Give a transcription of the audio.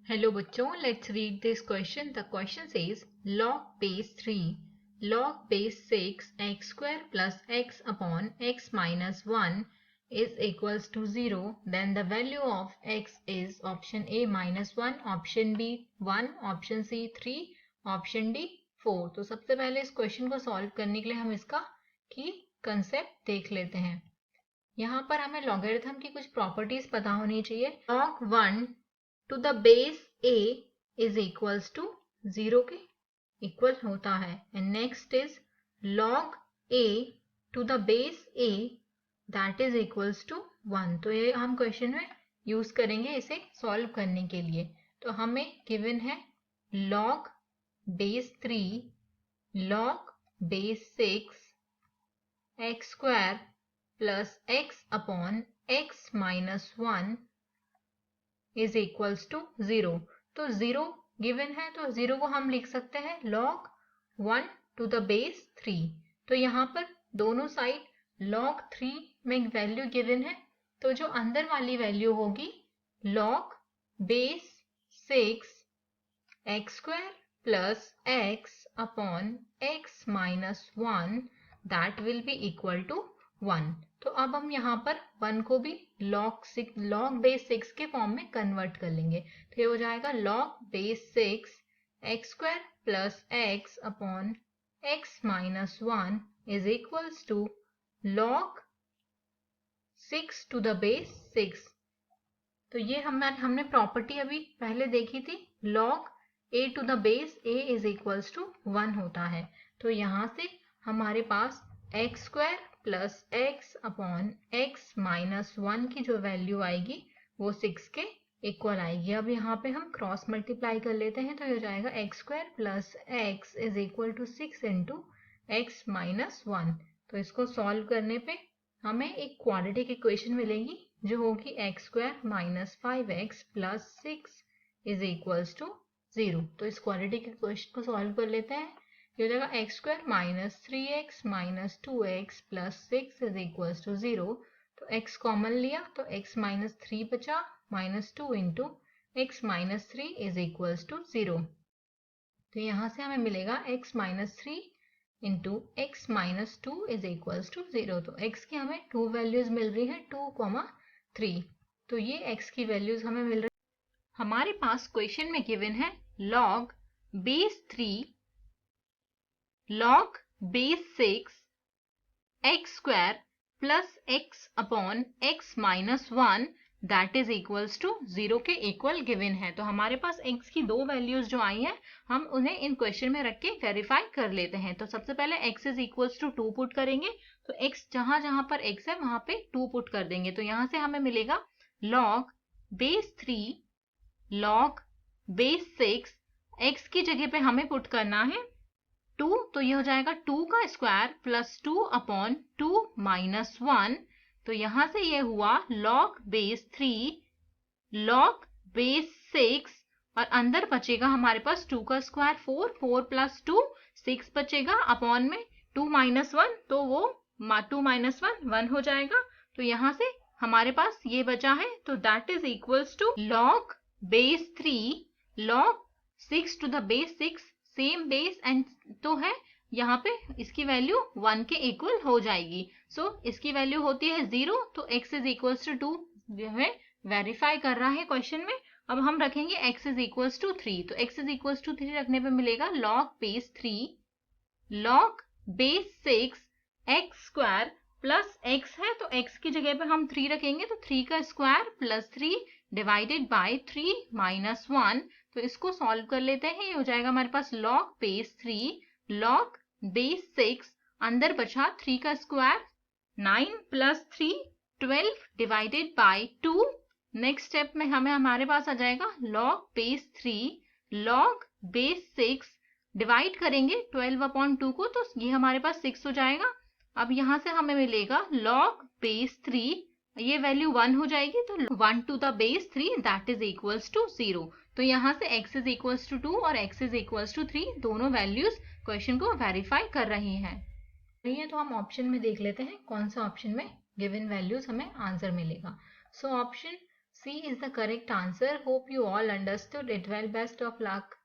Hello बच्चों, let's read this question. The question says log base 3 log base 6 x square plus x upon x minus 1 is equals to 0. Then the value of x is option A minus 1, option B 1, option C 3, option D 4. तो सबसे पहले इस question को solve करने के लिए हम इसका की कंसेप्ट देख लेते हैं। यहाँ पर हमें लॉगरिथम की कुछ प्रॉपर्टीज पता होनी चाहिए। log 1 to the base a is equals to 0 के इक्वल होता है and next is log a to the base a that is equals to 1। तो ये हम क्वेश्चन में यूज करेंगे इसे सॉल्व करने के लिए। तो हमें गिवन है log base 3 log base 6 x square plus x upon x minus 1 is equals to 0। तो 0 गिवन है तो 0 को हम लिख सकते हैं log 1 टू द बेस 3। तो यहाँ पर दोनों साइड log 3 में वैल्यू गिवन है, तो जो अंदर वाली वैल्यू होगी log base 6 x square plus x upon x minus 1 that will be equal to 1। तो अब हम यहाँ पर 1 को भी log बेस 6 के फॉर्म में कन्वर्ट कर लेंगे। तो ये हो जाएगा log base 6 x square plus x upon x minus 1 is equals to log 6 to the base 6। तो ये हमने प्रॉपर्टी अभी पहले देखी थी, log a to the base a is equals to 1 होता है। तो यहाँ से हमारे पास x square plus x upon x minus 1 की जो वैल्यू आएगी वो 6 के इक्वल आएगी। अब यहाँ पे हम क्रॉस मल्टीप्लाई कर लेते हैं, तो ये हो जाएगा x square plus x is equal to 6 into x minus 1। तो इसको सॉल्व करने पे हमें एक क्वाड्रेटिक इक्वेशन मिलेगी जो होगी x square minus 5x plus 6 is equals to 0। तो इस क्वाड्रेटिक इक्वेशन को सॉल्व कर लेते हैं। ये हो जाएगा x square minus 3x minus 2x plus 6 is equals to 0। तो x कॉमन लिया तो x माइनस 3 बचा minus 2 into x minus 3 is equals to 0। तो यहाँ से हमें मिलेगा x minus 3 into x minus 2 is equals to 0। तो x की हमें 2 वैल्यूज मिल रही है 2,3। तो ये x की वैल्यूज हमें मिल रही है। हमारे पास क्वेश्चन में गिवन है log base 3 log base 6 x square plus x upon x minus 1 that is equals to 0 के इक्वल गिवन है। तो हमारे पास x की 2 वैल्यूज जो आई हैं हम उन्हें इन क्वेश्चन में रख के वेरीफाई कर लेते हैं। तो सबसे पहले x is equals to 2 put करेंगे, तो x जहां जहां पर x है वहां पे 2 पुट कर देंगे। तो यहाँ से हमें मिलेगा log base 3 log base 6 x की जगह पे हमें पुट करना है 2, तो ये हो जाएगा 2 का स्क्वायर प्लस 2 अपॉन 2 माइनस 1। तो यहां से ये हुआ log बेस 3 log बेस 6 और अंदर बचेगा हमारे पास 2 का स्क्वायर 4 प्लस 2 6 बचेगा अपॉन में 2 माइनस 1, तो वो 2 माइनस 1 हो जाएगा। तो यहाँ से हमारे पास ये बचा है, तो that is equals to log base 3 log 6 to the base 6 same base and तो है यहाँ पे इसकी वैल्यू 1 के इक्वल हो जाएगी। सो इसकी वैल्यू होती है 0, तो x इज इक्वल्स टू 2 जो है वेरीफाई कर रहा है क्वेश्चन में। अब हम रखेंगे x इज इक्वल्स टू 3, तो x इज इक्वल्स टू 3 रखने पे मिलेगा log base 3 log base 6 x square plus x है तो x की जगह पे हम 3 रखेंगे, तो 3 का square plus 3 divided by 3 minus 1। तो इसको सॉल्व कर लेते हैं। ये हो जाएगा हमारे पास log बेस 3 log बेस 6 अंदर बचा 3 का square 9 plus 3 12 divided by 2। Next step में हमारे पास आ जाएगा log base 3 log base 6 divide करेंगे 12 अपॉन 2 को, तो ये हमारे पास 6 हो जाएगा। अब यहाँ से हमें मिलेगा log बेस 3, ये वैल्यू 1 हो जाएगी, तो 1 to the base 3 that is equals to 0। तो यहाँ से x इज इक्वल्स टू 2 और x इज इक्वल्स टू 3 दोनों वैल्यूज क्वेश्चन को वेरीफाई कर रही हैं। तो हम ऑप्शन में देख लेते हैं कौन सा ऑप्शन में गिवन वैल्यूज हमें आंसर मिलेगा। So option C is the correct answer. Hope you all understood it well. Best of luck.